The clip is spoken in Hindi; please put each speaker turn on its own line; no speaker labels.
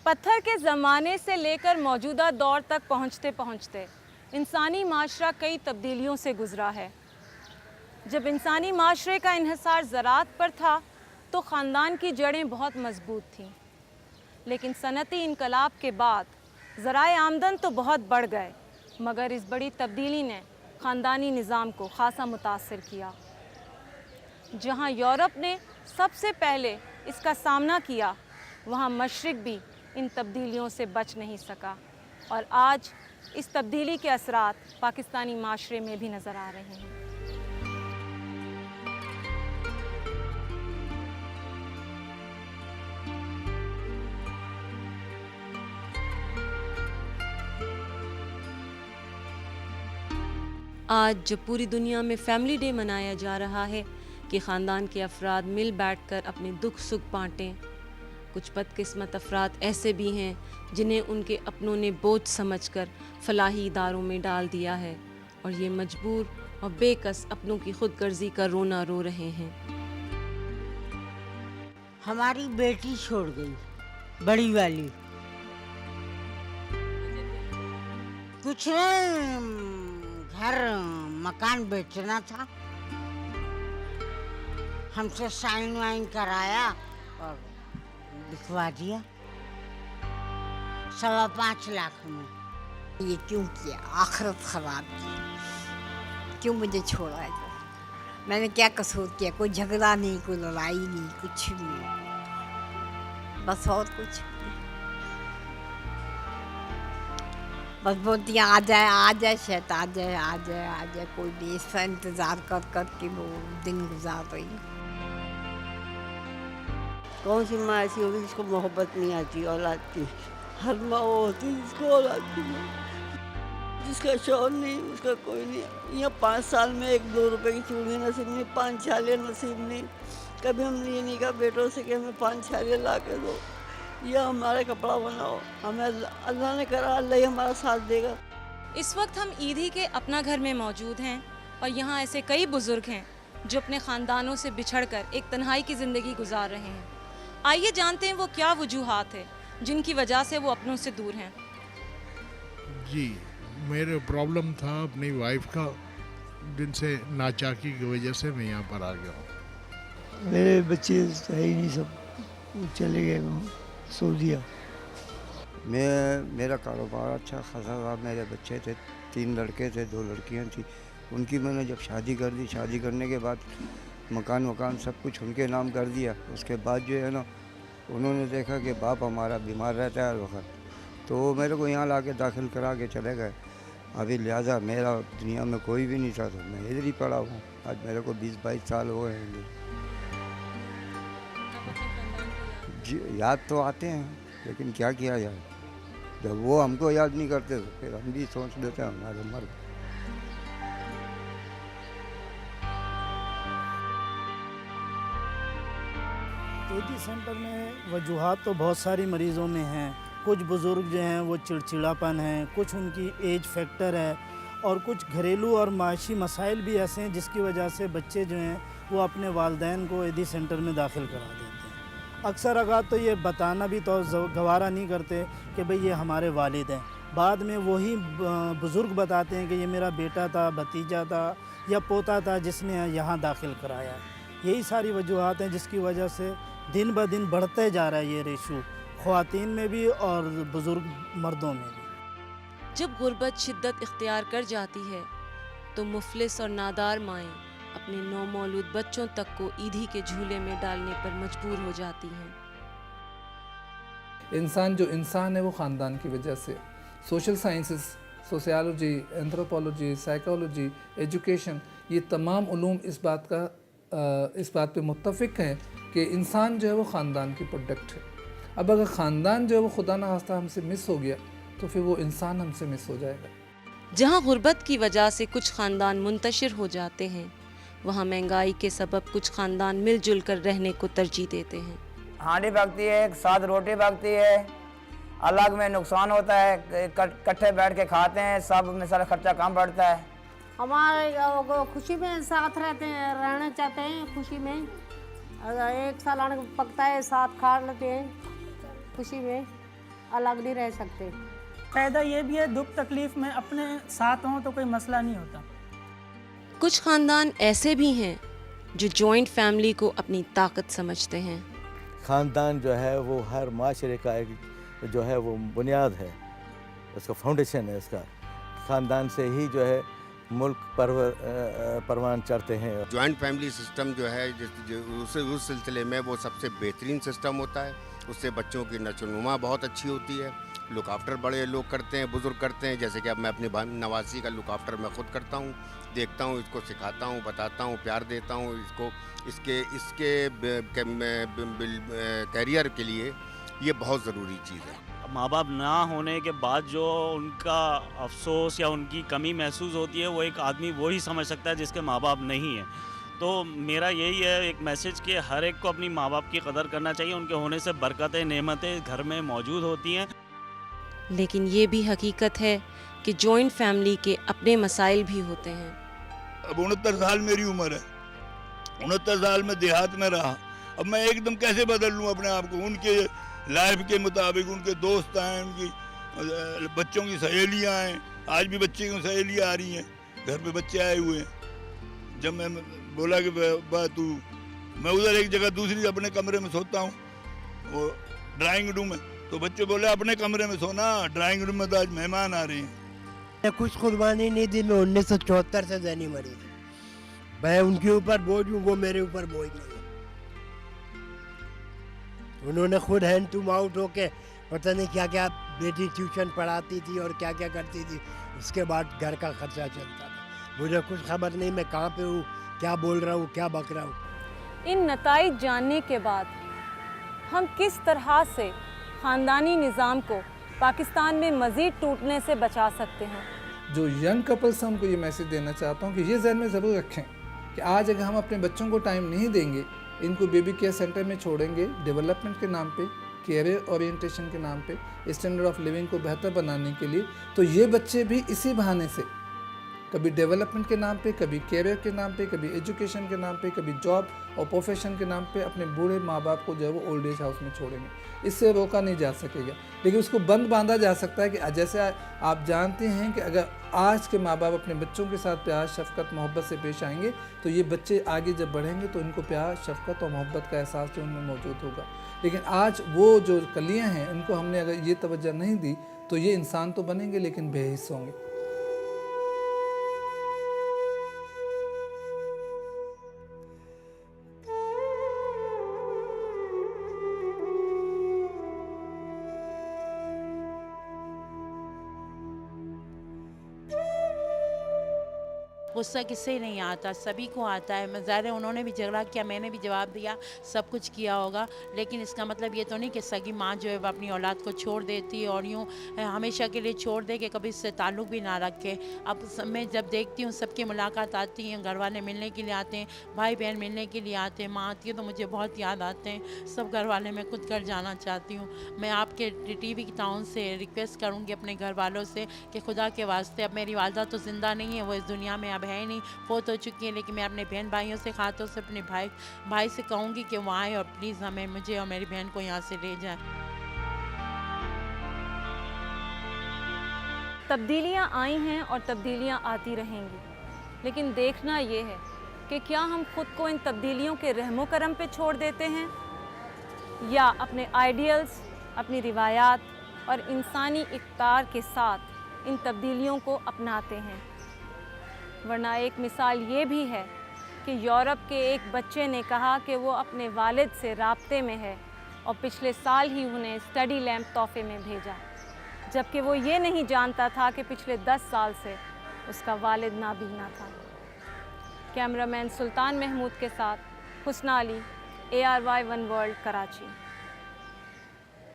पत्थर के ज़माने से लेकर मौजूदा दौर तक पहुँचते पहुँचते इंसानी माशरा कई तब्दीलियों से गुज़रा है। जब इंसानी माशरे का इन्हिसार ज़राअत पर था तो ख़ानदान की जड़ें बहुत मज़बूत थीं, लेकिन सनअती इनकलाब के बाद ज़राए आमदन तो बहुत बढ़ गए, मगर इस बड़ी तब्दीली ने ख़ानदानी निज़ाम को ख़ासा मुतासिर किया। जहाँ यूरोप ने सबसे पहले इसका सामना किया, वहाँ मशरिक़ भी इन तब्दीलियों से बच नहीं सका और आज इस तब्दीली के असरात पाकिस्तानी माशरे में भी नज़र आ रहे हैं। आज जब पूरी दुनिया में फैमिली डे मनाया जा रहा है कि ख़ानदान के अफराद मिल बैठकर अपने दुख सुख बांटें, कुछ बदकिस्मत अफराद ऐसे भी हैं जिन्हें उनके अपनों ने बोझ समझकर फलाही इदारों में डाल दिया है और ये मजबूर और बेकस अपनों की खुदगर्जी का रोना रो रहे हैं।
हमारी बेटी छोड़ गई, बड़ी वाली। कुछ नहीं, घर मकान बेचना था, हमसे साइन वाइन कराया और लिखवा दिया 5.25 लाख में।
ये क्यों किया? आखिरत खराब की, क्यों मुझे छोड़ा है? मैंने क्या कसूर किया? कोई झगड़ा नहीं, कोई लड़ाई नहीं, कुछ नहीं, बस और कुछ नहीं। बस बोलती आ जाए शैतान, आ जाए आ जाए आ जाए, कोई भी इसका इंतज़ार कर कर के वो दिन गुजार रही।
कौन सी माँ ऐसी होगी जिसको मोहब्बत नहीं आती औलाद की? हर माँ वो होती है जिसको औलाद की जिसका शौहर नहीं, उसका कोई नहीं। यहाँ 5 साल में 1-2 रुपए की चूड़ियाँ नसीब नहीं, 5 छाले नसीब नहीं। कभी हमने ये नहीं कहा बेटों से कि हमें 5 छाले ला के दो या हमारा कपड़ा बनाओ। हमें अल्लाह ने करा, अल्लाह ही हमारा साथ देगा।
इस वक्त हम ईदी के अपना घर में मौजूद हैं और यहाँ ऐसे कई बुज़ुर्ग हैं जो अपने ख़ानदानों से बिछड़कर एक तन्हाई की ज़िंदगी गुजार रहे हैं। आइए जानते हैं वो क्या वजूहात है जिनकी वजह से वो अपनों से दूर हैं।
जी, मेरे प्रॉब्लम था अपनी वाइफ का, जिनसे नाचाकी की वजह से मैं यहाँ पर आ गया हूँ।
मेरे बच्चे सही नहीं, सब चले गए सऊदीया।
मेरा कारोबार अच्छा खासा था, मेरे बच्चे थे, 3 लड़के थे, 2 लड़कियां थी। उनकी मैंने जब शादी कर दी, शादी करने के बाद मकान सब कुछ उनके नाम कर दिया। उसके बाद जो है ना, उन्होंने देखा कि बाप हमारा बीमार रहता है हर वक्त, तो वो मेरे को यहाँ ला के दाखिल करा के चले गए। अभी लिहाजा मेरा दुनिया में कोई भी नहीं था, तो मैं इधर ही पड़ा हूँ। आज मेरे को 20-22 साल हो गए हैं। जी, याद तो आते हैं, लेकिन क्या किया जाए, जब वो हमको याद नहीं करते तो फिर हम भी सोच लेते हैं हमारे मर्द।
ईदी सेंटर में वजूहात तो बहुत सारी मरीज़ों में हैं। कुछ बुज़ुर्ग जो हैं वो चिड़चिड़ापन है, कुछ उनकी एज फैक्टर है और कुछ घरेलू और माशी मसाइल भी ऐसे हैं जिसकी वजह से बच्चे जो हैं वो अपने वालिदैन को ईदी सेंटर में दाखिल करा देते हैं। अक्सर अगर तो ये बताना भी तो गवारा नहीं करते कि भाई ये हमारे वालिद हैं। बाद में वही बुज़ुर्ग बताते हैं कि ये मेरा बेटा था, भतीजा था या पोता था जिसने यहाँ दाखिल कराया। यही सारी वजूहात हैं जिसकी वजह से दिन ब दिन बढ़ते जा रहा है ये रेशो, ख़वातीन में भी और बुज़ुर्ग मर्दों में भी।
जब गुर्बत शिद्दत इख्तियार कर जाती है तो मुफलिस और नादार माएँ अपने नौमौलूद बच्चों तक को ईदी के झूले में डालने पर मजबूर हो जाती हैं।
इंसान जो इंसान है वो ख़ानदान की वजह से, social sciences, sociology, anthropology, psychology, education, ये तमाम उलूम इस बात पे मुत्तफ़िक हैं कि इंसान जो है वो ख़ानदान की प्रोडक्ट है। अब अगर ख़ानदान जो है वो खुदा न खास्ता हमसे मिस हो गया तो फिर वो इंसान हमसे मिस हो जाएगा।
जहाँ गुर्बत की वजह से कुछ ख़ानदान मुंतशिर हो जाते हैं, वहाँ महंगाई के सबब कुछ ख़ानदान मिलजुल कर रहने को तरजीह देते हैं।
हांडी पकती है, साथ रोटी पकती है, अलग में नुकसान होता है, इकट्ठे बैठ के खाते हैं, सब में सारा खर्चा कम पड़ता है।
हमारे खुशी में साथ रहते हैं, रहना चाहते हैं खुशी में। अगर एक सालाना पकता है, साथ खा लेते हैं खुशी में। अलग नहीं रह सकते।
फ़ायदा ये भी है, दुख तकलीफ़ में अपने साथ हों तो कोई मसला नहीं होता।
कुछ ख़ानदान ऐसे भी हैं जो जॉइंट फैमिली को अपनी ताकत समझते हैं।
ख़ानदान जो है वो हर माशरे का एक जो है वो बुनियाद है, उसका फाउंडेशन है। इसका ख़ानदान से ही जो है मुल्क परवान चढ़ते हैं।
जॉइंट फैमिली सिस्टम जो है उस सिलसिले में वो सबसे बेहतरीन सिस्टम होता है। उससे बच्चों की नशोनुमा बहुत अच्छी होती है। लुक आफ्टर बड़े लोग करते हैं, बुज़ुर्ग करते हैं। जैसे कि अब मैं अपनी नवासी का लुक आफ्टर मैं ख़ुद करता हूँ, देखता हूँ, इसको सिखाता हूँ, बताता हूँ, प्यार देता हूँ इसको। इसके कैरियर के लिए ये बहुत ज़रूरी चीज़ है।
माँ बाप ना होने के बाद जो उनका अफसोस या उनकी कमी महसूस होती है वो एक आदमी वो ही समझ सकता है जिसके माँ बाप नहीं है। तो मेरा यही है एक मैसेज कि हर एक को अपनी माँ बाप की कदर करना चाहिए। उनके होने से बरकतें, नेमतें घर में मौजूद होती हैं।
लेकिन ये भी हकीकत है कि जॉइंट फैमिली के अपने मसाइल भी होते हैं।
अब 69 साल मेरी उम्र है, 69 साल में देहात में रहा। अब मैं एकदम कैसे बदल लूँ अपने आप को? उनके लाइफ के मुताबिक उनके दोस्त हैं, उनकी बच्चों की सहेलियाँ हैं। आज भी बच्चे की सहेलियाँ आ रही हैं, घर पे बच्चे आए हुए हैं। जब मैं बोला कि तू, मैं उधर एक जगह दूसरी अपने कमरे में सोता हूँ, वो ड्राइंग रूम में, तो बच्चे बोले अपने कमरे में सोना, ड्राइंग रूम में तो आज मेहमान आ रहे हैं।
कुछ कुर्बानी नहीं दी। मैं 1974 से जैनी मरी थी। मैं उनके ऊपर बोझ हूँ, वो मेरे ऊपर बोझ नहीं है। उन्होंने खुद हैंड टू माउथ होके पता नहीं क्या क्या बेटी ट्यूशन पढ़ाती थी और क्या क्या करती थी। उसके बाद घर का खर्चा चलता था। मुझे कुछ खबर नहीं मैं कहाँ पे हूँ, क्या बोल रहा हूँ, क्या बक रहा हूँ।
इन नताइज जानने के बाद हम किस तरह से ख़ानदानी निज़ाम को पाकिस्तान में मज़ीद टूटने से बचा सकते हैं?
जो यंग कपल्स हैं उनको ये मैसेज देना चाहता हूँ कि ये ज़हन में ज़रूर रखें कि आज अगर हम अपने बच्चों को टाइम नहीं देंगे, इनको बेबी केयर सेंटर में छोड़ेंगे, डेवलपमेंट के नाम पे, कैरियर ओरिएंटेशन के नाम पे, स्टैंडर्ड ऑफ लिविंग को बेहतर बनाने के लिए, तो ये बच्चे भी इसी बहाने से कभी डेवलपमेंट के नाम पे, कभी कैरियर के नाम पे, कभी एजुकेशन के नाम पे, कभी जॉब और प्रोफेशन के नाम पे अपने बूढ़े माँ बाप को जो है वो ओल्ड एज हाउस में छोड़ेंगे। इससे रोका नहीं जा सकेगा, लेकिन उसको बंद बांधा जा सकता है कि जैसे आप जानते हैं कि अगर आज के माँ बाप अपने बच्चों के साथ प्यार, शफ़क़त, मोहब्बत से पेश आएंगे तो ये बच्चे आगे जब बढ़ेंगे तो इनको प्यार, शफ़क़त और मोहब्बत का एहसास जो उनमें मौजूद होगा। लेकिन आज वो जो कलियाँ हैं इनको हमने अगर ये तवज्जो नहीं दी तो ये इंसान तो बनेंगे लेकिन बेहिस्स होंगे।
गुस्सा किससे नहीं आता, सभी को आता है। मैं ज़ाहिर है उन्होंने भी झगड़ा किया, मैंने भी जवाब दिया, सब कुछ किया होगा। लेकिन इसका मतलब ये तो नहीं कि सगी माँ जो है वो अपनी औलाद को छोड़ देती और यूँ हमेशा के लिए छोड़ दे कि कभी इससे ताल्लुक़ भी ना रखे। अब मैं जब देखती हूँ सबकी मुलाकात आती हैं, घर वाले मिलने के लिए आते हैं, भाई बहन मिलने के लिए आते हैं, माँ आती है तो मुझे बहुत याद आते हैं सब घर वाले। मैं खुद घर जाना चाहती हूँ। मैं आपके TV की टाउन से रिक्वेस्ट करूँगी अपने घर वालों से कि खुदा के वास्ते, अब मेरी वालदा तो ज़िंदा नहीं है, वो इस दुनिया में अब है नहीं, फोत हो चुकी है, लेकिन मैं अपने बहन भाइयों से, खातों से, अपने भाई से कहूँगी कि वो आए और प्लीज़ हमें, मुझे और मेरी बहन को यहाँ से ले जाएं।
तब्दीलियाँ आई हैं और तब्दीलियाँ आती रहेंगी, लेकिन देखना ये है कि क्या हम खुद को इन तब्दीलियों के रहमो करम पे छोड़ देते हैं या अपने आइडियल्स, अपनी रिवायात और इंसानी इक़्तिदार के साथ इन तब्दीलियों को अपनाते हैं। वरना एक मिसाल ये भी है कि यूरोप के एक बच्चे ने कहा कि वो अपने वालिद से राब्ते में है और पिछले साल ही उन्हें स्टडी लैंप तोहफे में भेजा, जबकि वो ये नहीं जानता था कि पिछले 10 साल से उसका वालिद नाबीना था। कैमरामैन सुल्तान महमूद के साथ हुस्ना अली, ARY1 वर्ल्ड, कराची।